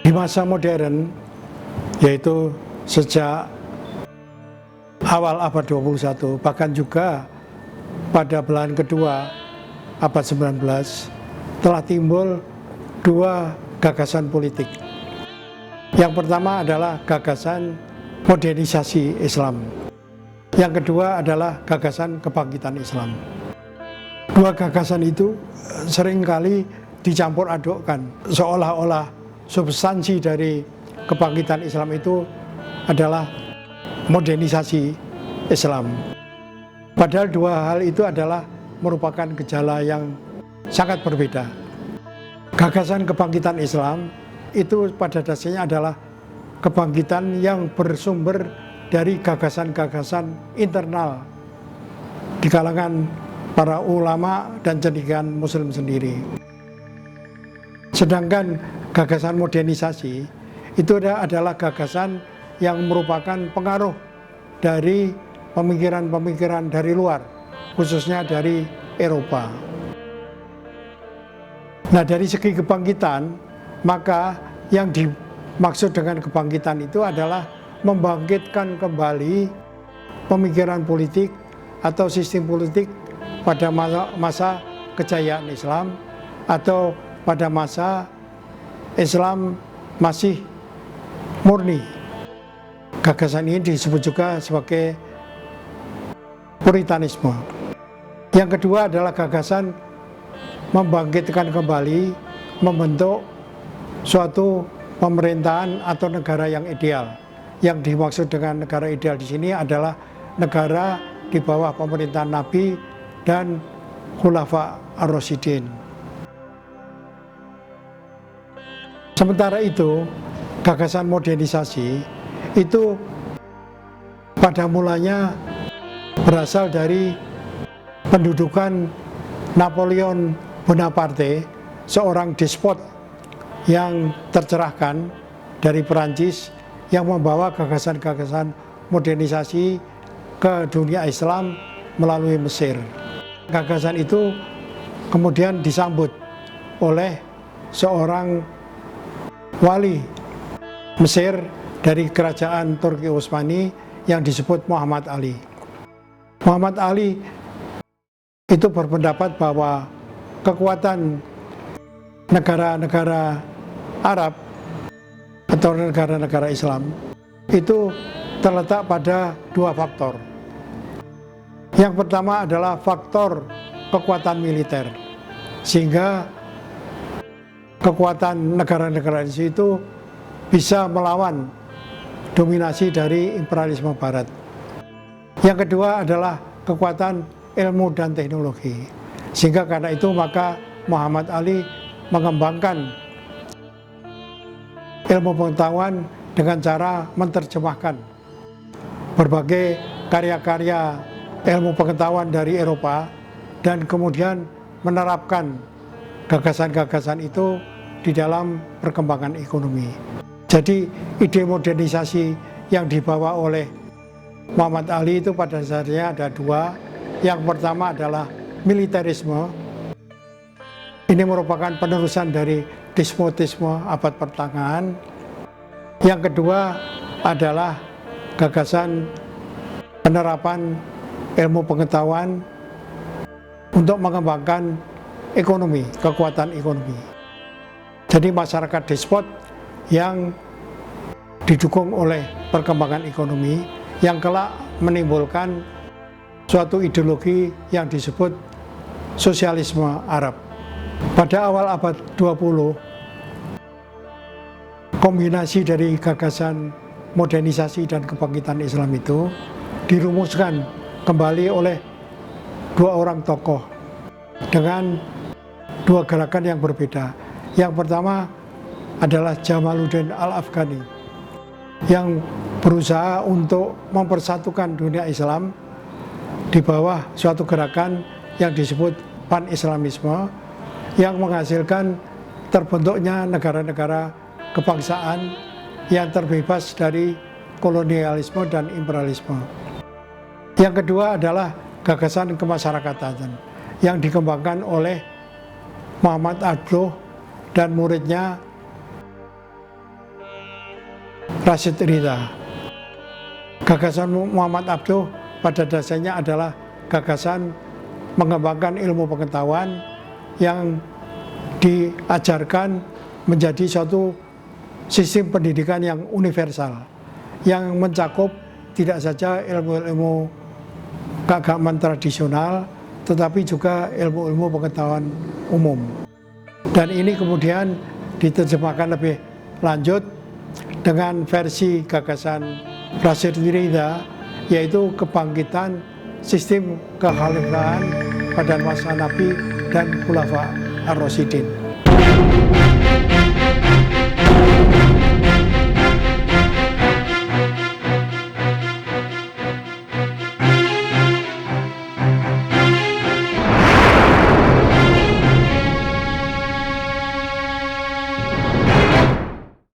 Di masa modern, yaitu sejak awal abad 21, bahkan juga pada belahan kedua abad 19, telah timbul dua gagasan politik. Yang pertama adalah gagasan modernisasi Islam. Yang kedua adalah gagasan kebangkitan Islam. Dua gagasan itu seringkali dicampur adukkan, seolah-olah substansi dari kebangkitan Islam itu adalah modernisasi Islam. Padahal dua hal itu adalah merupakan gejala yang sangat berbeda. Gagasan kebangkitan Islam itu pada dasarnya adalah kebangkitan yang bersumber dari gagasan-gagasan internal di kalangan para ulama dan cendekiawan Muslim sendiri. Sedangkan gagasan modernisasi itu adalah gagasan yang merupakan pengaruh dari pemikiran-pemikiran dari luar, khususnya dari Eropa. Nah, dari segi kebangkitan, maka yang dimaksud dengan kebangkitan itu adalah membangkitkan kembali pemikiran politik atau sistem politik pada masa kejayaan Islam atau pada masa Islam masih murni. Gagasan ini disebut juga sebagai Puritanisme. Yang kedua adalah gagasan membangkitkan kembali, membentuk suatu pemerintahan atau negara yang ideal. Yang dimaksud dengan negara ideal di sini adalah negara di bawah pemerintahan Nabi dan Khulafa ar-Rasyidin. Sementara itu, gagasan modernisasi itu pada mulanya berasal dari pendudukan Napoleon Bonaparte, seorang despot yang tercerahkan dari Perancis yang membawa gagasan-gagasan modernisasi ke dunia Islam melalui Mesir. Gagasan itu kemudian disambut oleh seorang wali Mesir dari kerajaan Turki Utsmani yang disebut Muhammad Ali. Muhammad Ali itu berpendapat bahwa kekuatan negara-negara Arab atau negara-negara Islam itu terletak pada dua faktor. Yang pertama adalah faktor kekuatan militer, sehingga kekuatan negara-negara itu bisa melawan dominasi dari imperialisme Barat. Yang kedua adalah kekuatan ilmu dan teknologi, sehingga karena itu maka Muhammad Ali mengembangkan ilmu pengetahuan dengan cara menerjemahkan berbagai karya-karya ilmu pengetahuan dari Eropa dan kemudian menerapkan gagasan-gagasan itu di dalam perkembangan ekonomi. Jadi ide modernisasi yang dibawa oleh Muhammad Ali itu pada dasarnya ada dua. Yang pertama adalah militerisme. Ini merupakan penerusan dari despotisme abad pertengahan. Yang kedua adalah gagasan penerapan ilmu pengetahuan untuk mengembangkan ekonomi, kekuatan ekonomi. Jadi masyarakat despot yang didukung oleh perkembangan ekonomi yang kelak menimbulkan suatu ideologi yang disebut sosialisme Arab. Pada awal abad 20, kombinasi dari gagasan modernisasi dan kebangkitan Islam itu dirumuskan kembali oleh dua orang tokoh dengan dua gerakan yang berbeda. Yang pertama adalah Jamaluddin Al-Afghani yang berusaha untuk mempersatukan dunia Islam di bawah suatu gerakan yang disebut pan-islamisme yang menghasilkan terbentuknya negara-negara kebangsaan yang terbebas dari kolonialisme dan imperialisme. Yang kedua adalah gagasan kemasyarakatan yang dikembangkan oleh Muhammad Abduh dan muridnya Rasyid Ridha. Gagasan Muhammad Abduh pada dasarnya adalah gagasan mengembangkan ilmu pengetahuan yang diajarkan menjadi suatu sistem pendidikan yang universal, yang mencakup tidak saja ilmu-ilmu keagamaan tradisional, tetapi juga ilmu-ilmu pengetahuan umum. Dan ini kemudian diterjemahkan lebih lanjut dengan versi gagasan Rasyid Ridha, yaitu kebangkitan sistem kekhalifahan pada masa Nabi dan Khulafa ar-Rasyidin.